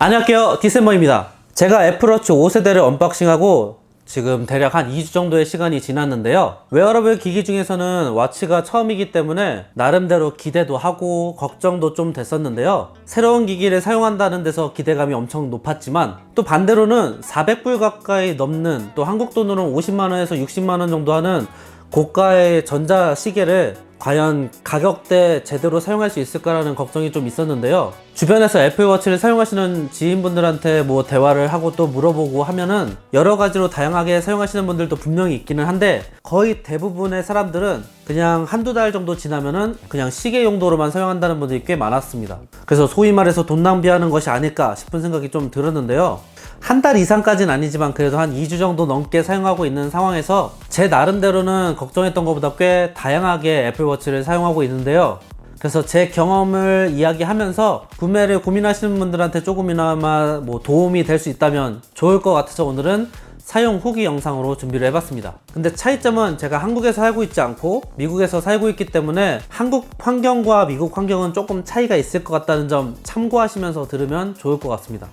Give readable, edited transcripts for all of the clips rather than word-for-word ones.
안녕하세요, 디셈버입니다. 제가 애플워치 5세대를 언박싱하고 지금 대략 한 2주 정도의 시간이 지났는데요. 웨어러블 기기 중에서는 워치가 처음이기 때문에 나름대로 기대도 하고 걱정도 좀 됐었는데요. 새로운 기기를 사용한다는 데서 기대감이 엄청 높았지만 또 반대로는 400불 가까이 넘는, 또 한국 돈으로 50만원에서 60만원 정도 하는 고가의 전자시계를 과연 가격대 제대로 사용할 수 있을까라는 걱정이 좀 있었는데요. 주변에서 애플워치를 사용하시는 지인분들한테 뭐 대화를 하고 또 물어보고 하면은 여러 가지로 다양하게 사용하시는 분들도 분명히 있기는 한데, 거의 대부분의 사람들은 그냥 한두 달 정도 지나면은 그냥 시계 용도로만 사용한다는 분들이 꽤 많았습니다. 그래서 소위 말해서 돈 낭비하는 것이 아닐까 싶은 생각이 좀 들었는데요. 한 달 이상까지는 아니지만 그래도 한 2주 정도 넘게 사용하고 있는 상황에서 제 나름대로는 걱정했던 것보다 꽤 다양하게 애플워치를 사용하고 있는데요. 그래서 제 경험을 이야기하면서 구매를 고민하시는 분들한테 조금이나마 뭐 도움이 될 수 있다면 좋을 것 같아서 오늘은 사용 후기 영상으로 준비를 해봤습니다. 근데 차이점은 제가 한국에서 살고 있지 않고 미국에서 살고 있기 때문에 한국 환경과 미국 환경은 조금 차이가 있을 것 같다는 점 참고하시면서 들으면 좋을 것 같습니다.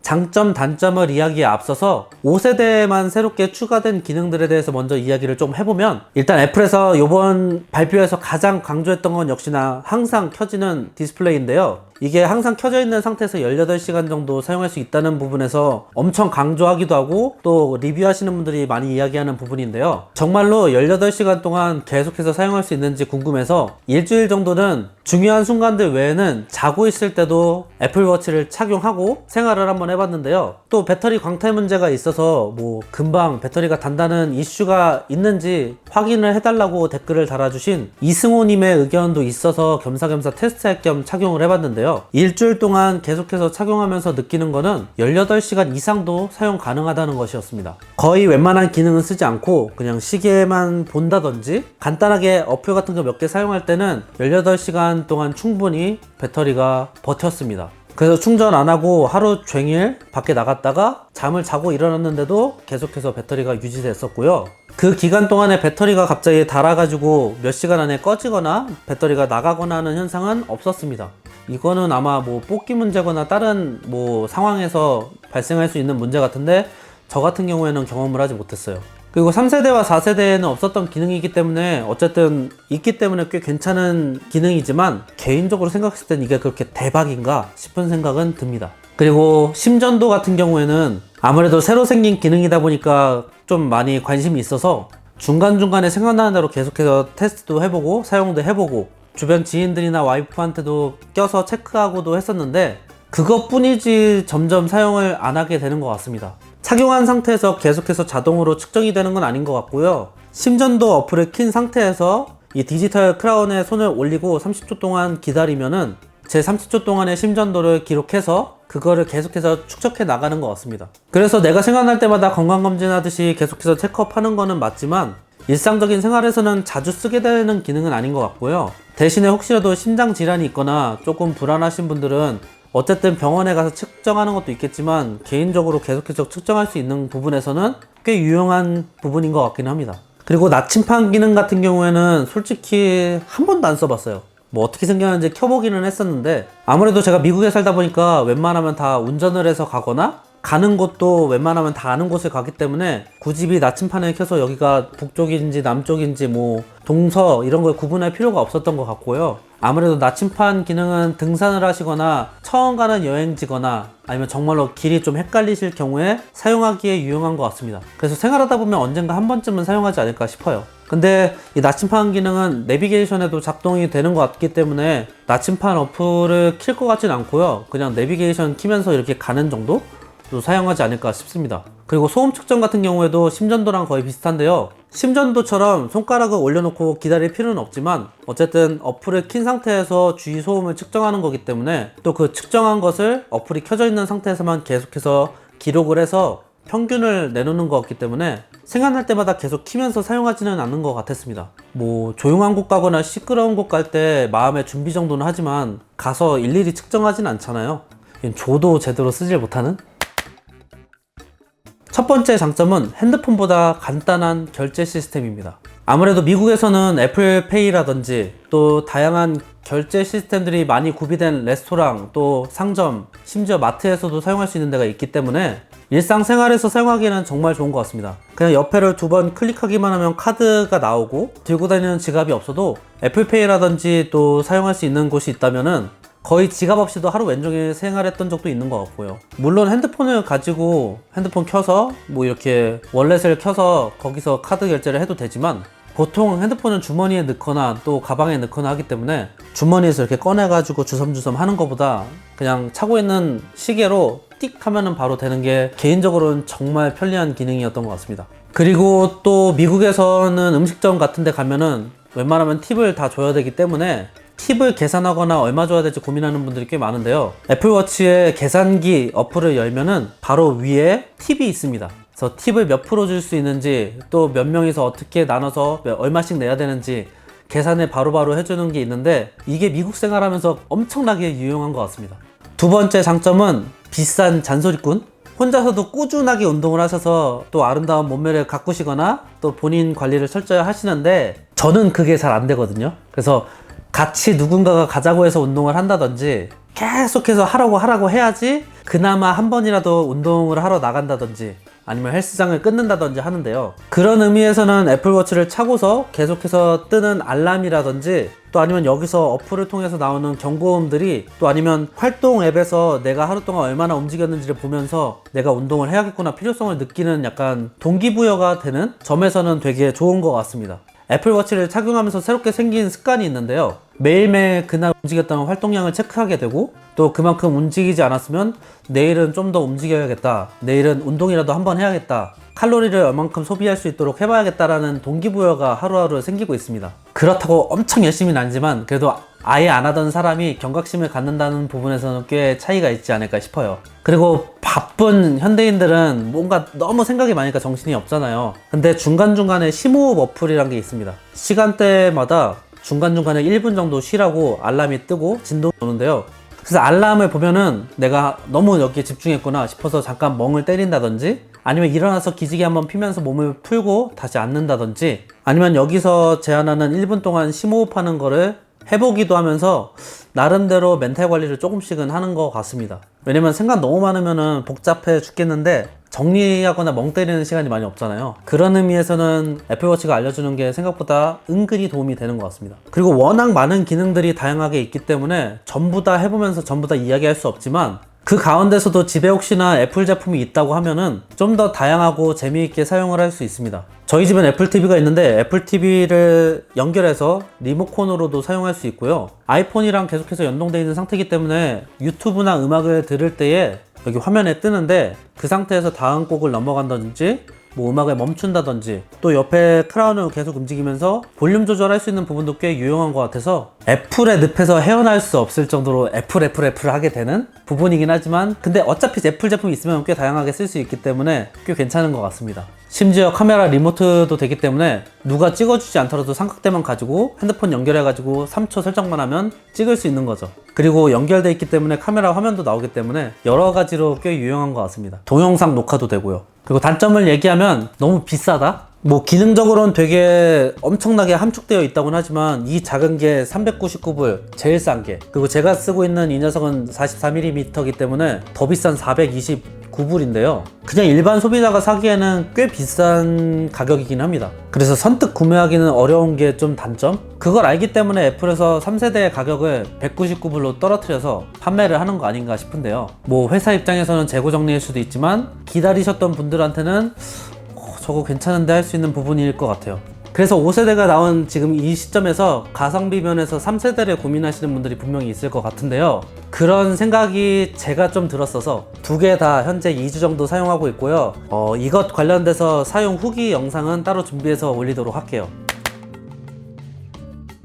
장점, 단점을 이야기에 앞서서 5세대에만 새롭게 추가된 기능들에 대해서 먼저 이야기를 좀 해보면, 일단 애플에서 이번 발표에서 가장 강조했던 건 역시나 항상 켜지는 디스플레이인데요. 이게 항상 켜져 있는 상태에서 18시간 정도 사용할 수 있다는 부분에서 엄청 강조하기도 하고 또 리뷰하시는 분들이 많이 이야기하는 부분인데요. 정말로 18시간 동안 계속해서 사용할 수 있는지 궁금해서 일주일 정도는 중요한 순간들 외에는 자고 있을 때도 애플워치를 착용하고 생활을 한번 해봤는데요. 또 배터리 광탈 문제가 있어서 뭐 금방 배터리가 단다는 이슈가 있는지 확인을 해달라고 댓글을 달아주신 이승호님의 의견도 있어서 겸사겸사 테스트할 겸 착용을 해봤는데요. 일주일 동안 계속해서 착용하면서 느끼는 거는 18시간 이상도 사용 가능하다는 것이었습니다. 거의 웬만한 기능은 쓰지 않고 그냥 시계만 본다든지 간단하게 어플 같은 거 몇 개 사용할 때는 18시간 동안 충분히 배터리가 버텼습니다. 그래서 충전 안 하고 하루 종일 밖에 나갔다가 잠을 자고 일어났는데도 계속해서 배터리가 유지됐었고요. 그 기간 동안에 배터리가 갑자기 닳아가지고 몇 시간 안에 꺼지거나 배터리가 나가거나 하는 현상은 없었습니다. 이거는 아마 뭐 뽑기 문제거나 다른 뭐 상황에서 발생할 수 있는 문제 같은데, 저 같은 경우에는 경험을 하지 못했어요. 그리고 3세대와 4세대에는 없었던 기능이기 때문에 어쨌든 있기 때문에 꽤 괜찮은 기능이지만, 개인적으로 생각했을 땐 이게 그렇게 대박인가 싶은 생각은 듭니다. 그리고 심전도 같은 경우에는 아무래도 새로 생긴 기능이다 보니까 좀 많이 관심이 있어서 중간중간에 생각나는 대로 계속해서 테스트도 해보고 사용도 해보고 주변 지인들이나 와이프한테도 껴서 체크하고도 했었는데, 그것뿐이지 점점 사용을 안 하게 되는 것 같습니다. 착용한 상태에서 계속해서 자동으로 측정이 되는 건 아닌 것 같고요. 심전도 어플을 킨 상태에서 이 디지털 크라운에 손을 올리고 30초 동안 기다리면은 제 30초 동안의 심전도를 기록해서 그거를 계속해서 축적해 나가는 것 같습니다. 그래서 내가 생각날 때마다 건강검진 하듯이 계속해서 체크업 하는 거는 맞지만 일상적인 생활에서는 자주 쓰게 되는 기능은 아닌 것 같고요. 대신에 혹시라도 심장 질환이 있거나 조금 불안하신 분들은 어쨌든 병원에 가서 측정하는 것도 있겠지만 개인적으로 계속해서 측정할 수 있는 부분에서는 꽤 유용한 부분인 것 같긴 합니다. 그리고 나침판 기능 같은 경우에는 솔직히 한 번도 안 써봤어요. 뭐 어떻게 생겼는지 켜보기는 했었는데, 아무래도 제가 미국에 살다 보니까 웬만하면 다 운전을 해서 가거나 가는 곳도 웬만하면 다 아는 곳을 가기 때문에 굳이 나침판을 켜서 여기가 북쪽인지 남쪽인지 뭐 동서 이런 걸 구분할 필요가 없었던 것 같고요. 아무래도 나침판 기능은 등산을 하시거나 처음 가는 여행지거나 아니면 정말로 길이 좀 헷갈리실 경우에 사용하기에 유용한 것 같습니다. 그래서 생활하다 보면 언젠가 한 번쯤은 사용하지 않을까 싶어요. 근데 이 나침판 기능은 내비게이션에도 작동이 되는 것 같기 때문에 나침판 어플을 킬 것 같진 않고요. 그냥 내비게이션 키면서 이렇게 가는 정도? 또 사용하지 않을까 싶습니다. 그리고 소음 측정 같은 경우에도 심전도랑 거의 비슷한데요. 심전도처럼 손가락을 올려놓고 기다릴 필요는 없지만 어쨌든 어플을 킨 상태에서 주위 소음을 측정하는 거기 때문에 또 그 측정한 것을 어플이 켜져 있는 상태에서만 계속해서 기록을 해서 평균을 내놓는 것 같기 때문에 생각날 때마다 계속 키면서 사용하지는 않는 것 같았습니다. 뭐 조용한 곳 가거나 시끄러운 곳 갈 때 마음의 준비 정도는 하지만 가서 일일이 측정하진 않잖아요. 저도 제대로 쓰질 못하는? 첫 번째 장점은 핸드폰보다 간단한 결제 시스템입니다. 아무래도 미국에서는 애플페이라든지 또 다양한 결제 시스템들이 많이 구비된 레스토랑, 또 상점, 심지어 마트에서도 사용할 수 있는 데가 있기 때문에 일상생활에서 사용하기에는 정말 좋은 것 같습니다. 그냥 옆에를 2번 클릭하기만 하면 카드가 나오고 들고 다니는 지갑이 없어도 애플페이라든지 또 사용할 수 있는 곳이 있다면은 거의 지갑 없이도 하루 왼종일 생활했던 적도 있는 것 같고요. 물론 핸드폰을 가지고 핸드폰 켜서 뭐 이렇게 월렛을 켜서 거기서 카드 결제를 해도 되지만 보통 핸드폰은 주머니에 넣거나 또 가방에 넣거나 하기 때문에 주머니에서 이렇게 꺼내가지고 주섬주섬 하는 것보다 그냥 차고 있는 시계로 띡 하면은 바로 되는 게 개인적으로는 정말 편리한 기능이었던 것 같습니다. 그리고 또 미국에서는 음식점 같은 데 가면은 웬만하면 팁을 다 줘야 되기 때문에 팁을 계산하거나 얼마 줘야 될지 고민하는 분들이 꽤 많은데요. 애플워치의 계산기 어플을 열면은 바로 위에 팁이 있습니다. 그래서 팁을 몇 프로 줄 수 있는지, 또 몇 명이서 어떻게 나눠서 얼마씩 내야 되는지 계산을 바로바로 해주는 게 있는데, 이게 미국 생활하면서 엄청나게 유용한 것 같습니다. 두 번째 장점은 비싼 잔소리꾼. 혼자서도 꾸준하게 운동을 하셔서 또 아름다운 몸매를 가꾸시거나 또 본인 관리를 철저히 하시는데, 저는 그게 잘 안 되거든요. 그래서 같이 누군가가 가자고 해서 운동을 한다든지 계속해서 하라고 해야지 그나마 한 번이라도 운동을 하러 나간다든지 아니면 헬스장을 끊는다든지 하는데요. 그런 의미에서는 애플워치를 차고서 계속해서 뜨는 알람이라든지 또 아니면 여기서 어플을 통해서 나오는 경고음들이 또 아니면 활동 앱에서 내가 하루 동안 얼마나 움직였는지를 보면서 내가 운동을 해야겠구나 필요성을 느끼는 약간 동기부여가 되는 점에서는 되게 좋은 것 같습니다. 애플워치를 착용하면서 새롭게 생긴 습관이 있는데요. 매일매일 그날 움직였던 활동량을 체크하게 되고 또 그만큼 움직이지 않았으면 내일은 좀 더 움직여야겠다, 내일은 운동이라도 한번 해야겠다, 칼로리를 얼만큼 소비할 수 있도록 해봐야겠다라는 동기부여가 하루하루 생기고 있습니다. 그렇다고 엄청 열심히는 아니지만 그래도 아예 안 하던 사람이 경각심을 갖는다는 부분에서는 꽤 차이가 있지 않을까 싶어요. 그리고 바쁜 현대인들은 뭔가 너무 생각이 많으니까 정신이 없잖아요. 근데 중간중간에 심호흡 어플이란 게 있습니다. 시간대마다 중간중간에 1분 정도 쉬라고 알람이 뜨고 진동이 오는데요. 그래서 알람을 보면은 내가 너무 여기에 집중했구나 싶어서 잠깐 멍을 때린다든지 아니면 일어나서 기지개 한번 피면서 몸을 풀고 다시 앉는다든지 아니면 여기서 제한하는 1분 동안 심호흡하는 거를 해보기도 하면서 나름대로 멘탈 관리를 조금씩은 하는 것 같습니다. 왜냐면 생각 너무 많으면은 복잡해 죽겠는데 정리하거나 멍 때리는 시간이 많이 없잖아요. 그런 의미에서는 애플워치가 알려주는 게 생각보다 은근히 도움이 되는 것 같습니다. 그리고 워낙 많은 기능들이 다양하게 있기 때문에 전부 다 해보면서 전부 다 이야기할 수 없지만 그 가운데서도 집에 혹시나 애플 제품이 있다고 하면은 좀 더 다양하고 재미있게 사용을 할 수 있습니다. 저희 집엔 애플 TV가 있는데 애플 TV를 연결해서 리모컨으로도 사용할 수 있고요. 아이폰이랑 계속해서 연동되어 있는 상태이기 때문에 유튜브나 음악을 들을 때에 여기 화면에 뜨는데 그 상태에서 다음 곡을 넘어간다든지 뭐 음악을 멈춘다든지 또 옆에 크라운을 계속 움직이면서 볼륨 조절할 수 있는 부분도 꽤 유용한 것 같아서 애플의 늪에서 헤어날 수 없을 정도로 애플 하게 되는 부분이긴 하지만 근데 어차피 애플 제품이 있으면 꽤 다양하게 쓸 수 있기 때문에 꽤 괜찮은 것 같습니다. 심지어 카메라 리모트도 되기 때문에 누가 찍어주지 않더라도 삼각대만 가지고 핸드폰 연결해가지고 3초 설정만 하면 찍을 수 있는 거죠. 그리고 연결돼 있기 때문에 카메라 화면도 나오기 때문에 여러 가지로 꽤 유용한 것 같습니다. 동영상 녹화도 되고요. 그리고 단점을 얘기하면 너무 비싸다? 뭐 기능적으로는 되게 엄청나게 함축되어 있다고는 하지만 이 작은 게 399불 제일 싼 게, 그리고 제가 쓰고 있는 이 녀석은 44mm이기 때문에 더 비싼 429불인데요 그냥 일반 소비자가 사기에는 꽤 비싼 가격이긴 합니다. 그래서 선뜻 구매하기는 어려운 게 좀 단점? 그걸 알기 때문에 애플에서 3세대의 가격을 199불로 떨어뜨려서 판매를 하는 거 아닌가 싶은데요. 뭐 회사 입장에서는 재고 정리일 수도 있지만 기다리셨던 분들한테는 저거 괜찮은데 할 수 있는 부분일 것 같아요. 그래서 5세대가 나온 지금 이 시점에서 가성비 면에서 3세대를 고민하시는 분들이 분명히 있을 것 같은데요. 그런 생각이 제가 좀 들었어서 두 개 다 현재 2주 정도 사용하고 있고요. 이것 관련돼서 사용 후기 영상은 따로 준비해서 올리도록 할게요.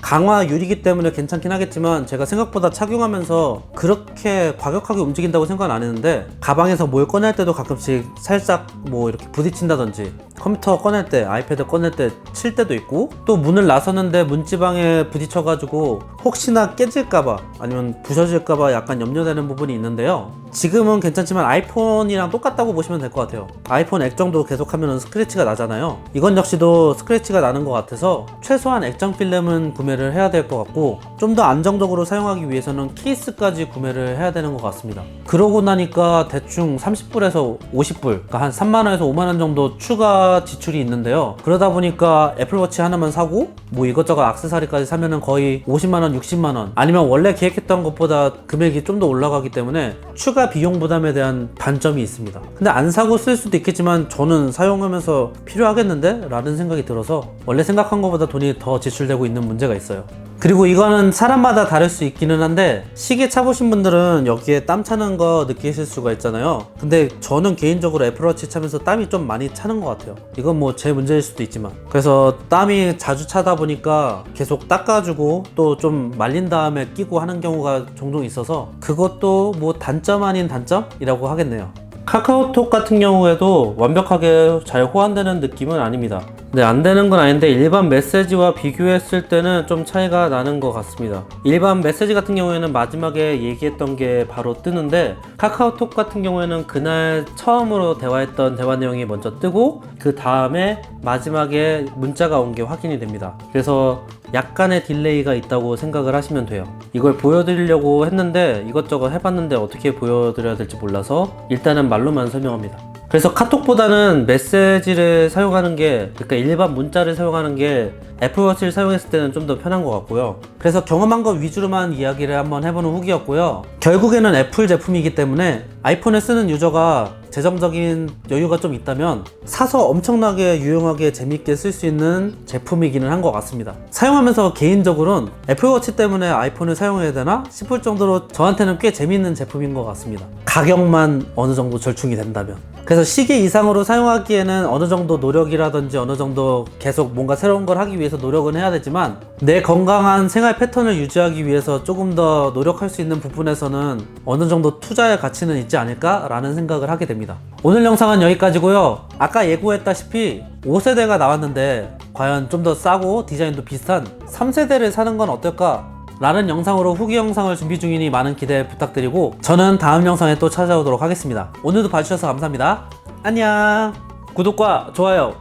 강화 유리기 때문에 괜찮긴 하겠지만 제가 생각보다 착용하면서 그렇게 과격하게 움직인다고 생각은 안 했는데 가방에서 뭘 꺼낼 때도 가끔씩 살짝 뭐 이렇게 부딪힌다든지 컴퓨터 꺼낼 때, 아이패드 꺼낼 때 칠 때도 있고, 또 문을 나서는데 문지방에 부딪혀가지고 혹시나 깨질까봐 아니면 부서질까봐 약간 염려되는 부분이 있는데요. 지금은 괜찮지만 아이폰이랑 똑같다고 보시면 될 것 같아요. 아이폰 액정도 계속하면 스크래치가 나잖아요. 이건 역시도 스크래치가 나는 것 같아서 최소한 액정 필름은 구매를 해야 될 것 같고, 좀 더 안정적으로 사용하기 위해서는 케이스까지 구매를 해야 되는 것 같습니다. 그러고 나니까 대충 30불에서 50불, 그러니까 한 3만원에서 5만원 정도 추가 지출이 있는데요. 그러다 보니까 애플워치 하나만 사고 뭐 이것저것 액세서리까지 사면은 거의 50만원, 60만원, 아니면 원래 계획했던 것보다 금액이 좀 더 올라가기 때문에 추가 비용 부담에 대한 단점이 있습니다. 근데 안 사고 쓸 수도 있겠지만 저는 사용하면서 필요하겠는데? 라는 생각이 들어서 원래 생각한 것보다 돈이 더 지출되고 있는 문제가 있어요. 그리고 이거는 사람마다 다를 수 있기는 한데, 시계 차보신 분들은 여기에 땀 차는 거 느끼실 수가 있잖아요. 근데 저는 개인적으로 애플워치 차면서 땀이 좀 많이 차는 것 같아요. 이건 뭐 제 문제일 수도 있지만, 그래서 땀이 자주 차다 보니까 계속 닦아주고 또 좀 말린 다음에 끼고 하는 경우가 종종 있어서 그것도 뭐 단점 아닌 단점이라고 하겠네요. 카카오톡 같은 경우에도 완벽하게 잘 호환되는 느낌은 아닙니다. 네, 안 되는 건 아닌데 일반 메시지와 비교했을 때는 좀 차이가 나는 것 같습니다. 일반 메시지 같은 경우에는 마지막에 얘기했던 게 바로 뜨는데, 카카오톡 같은 경우에는 그날 처음으로 대화했던 대화 내용이 먼저 뜨고 그 다음에 마지막에 문자가 온 게 확인이 됩니다. 그래서 약간의 딜레이가 있다고 생각을 하시면 돼요. 이걸 보여드리려고 했는데 이것저것 해봤는데 어떻게 보여드려야 될지 몰라서 일단은 말로만 설명합니다. 그래서 카톡보다는 메시지를 사용하는 게, 그러니까 일반 문자를 사용하는 게 애플워치를 사용했을 때는 좀 더 편한 것 같고요. 그래서 경험한 것 위주로만 이야기를 한번 해보는 후기였고요. 결국에는 애플 제품이기 때문에 아이폰을 쓰는 유저가 재정적인 여유가 좀 있다면 사서 엄청나게 유용하게 재밌게 쓸 수 있는 제품이기는 한 것 같습니다. 사용하면서 개인적으로는 애플워치 때문에 아이폰을 사용해야 되나 싶을 정도로 저한테는 꽤 재밌는 제품인 것 같습니다. 가격만 어느 정도 절충이 된다면. 그래서 시계 이상으로 사용하기에는 어느 정도 노력이라든지 어느 정도 계속 뭔가 새로운 걸 하기 위해서 노력은 해야 되지만, 내 건강한 생활 패턴을 유지하기 위해서 조금 더 노력할 수 있는 부분에서는 어느 정도 투자의 가치는 있지 않을까 라는 생각을 하게 됩니다. 오늘 영상은 여기까지고요. 아까 예고했다시피 5세대가 나왔는데 과연 좀 더 싸고 디자인도 비슷한 3세대를 사는 건 어떨까 라는 영상으로 후기 영상을 준비 중이니 많은 기대 부탁드리고, 저는 다음 영상에 또 찾아오도록 하겠습니다. 오늘도 봐주셔서 감사합니다. 안녕. 구독과 좋아요,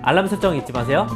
알람 설정 잊지 마세요.